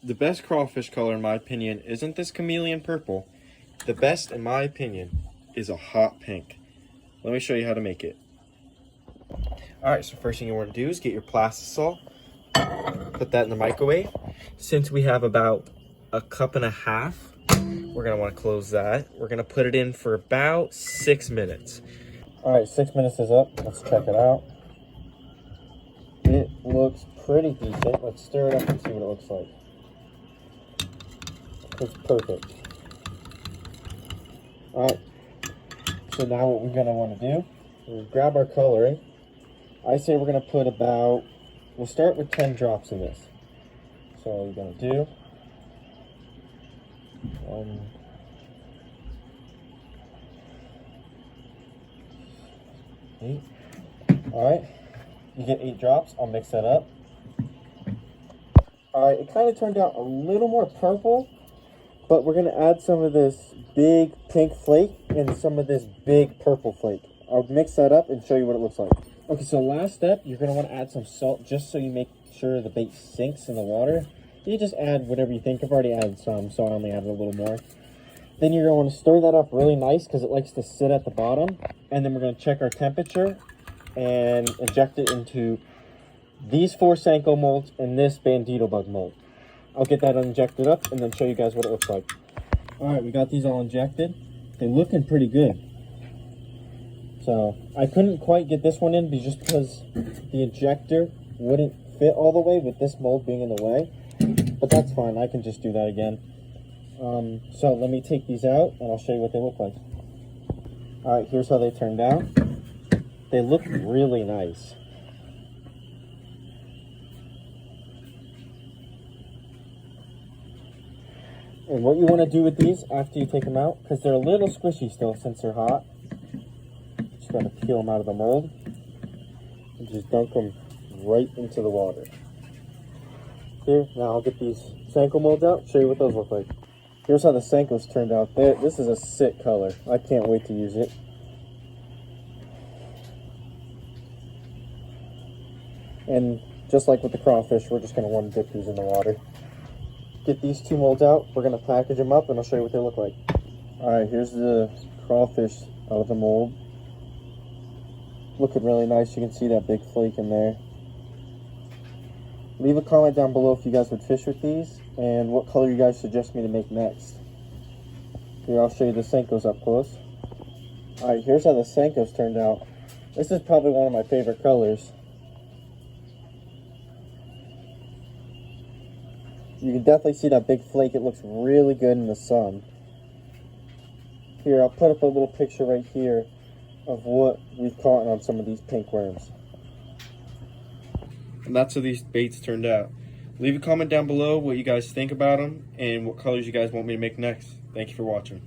the best crawfish color, in my opinion, isn't this chameleon purple. The best, in my opinion, is a hot pink. Let me show you how to make it. Alright, so first thing you want to do is get your plastisol, put that in the microwave. Since we have about a cup and a half, we're going to want to close that. We're going to put it in for about 6 minutes. Alright, 6 minutes is up. Let's check it out. It looks pretty decent. Let's stir it up and see what it looks like. It's perfect. Alright, so now what we're going to want to do is grab our coloring. I say we're going to put about, we'll start with 10 drops of this. So what we're going to do, Alright, you get 8 drops. I'll mix that up. Alright, it kind of turned out a little more purple, but we're going to add some of this big pink flake and some of this big purple flake. I'll mix that up and show you what it looks like. Okay, so last step, you're going to want to add some salt just so you make sure the bait sinks in the water. You just add whatever you think. I've already added some, so I only added a little more. Then you're going to want to stir that up really nice because it likes to sit at the bottom. And then we're going to check our temperature and inject it into these 4 Senko molds and this bandito bug mold. I'll get that injected up and then show you guys what it looks like. Alright, we got these all injected. They're looking pretty good. So I couldn't quite get this one in just because the injector wouldn't fit all the way with this mold being in the way. But that's fine, I can just do that again. So let me take these out and I'll show you what they look like. Alright, here's how they turned out. They look really nice. And what you want to do with these after you take them out, because they're a little squishy still since they're hot, just got to peel them out of the mold and just dunk them right into the water. Here, now I'll get these Senko molds out, show you what those look like. Here's how the Senkos turned out. This is a sick color. I can't wait to use it. And just like with the crawfish, we're just going to want to dip these in the water. Get these 2 molds out. We're going to package them up and I'll show you what they look like. Alright, here's the crawfish out of the mold. Looking really nice. You can see that big flake in there. Leave a comment down below if you guys would fish with these and what color you guys suggest me to make next. Here, I'll show you the Senkos up close. Alright, here's how the Senkos turned out. This is probably one of my favorite colors. You can definitely see that big flake. It looks really good in the sun. Here, I'll put up a little picture right here of what we've caught on some of these pink worms. And that's how these baits turned out. Leave a comment down below what you guys think about them and what colors you guys want me to make next. Thank you for watching.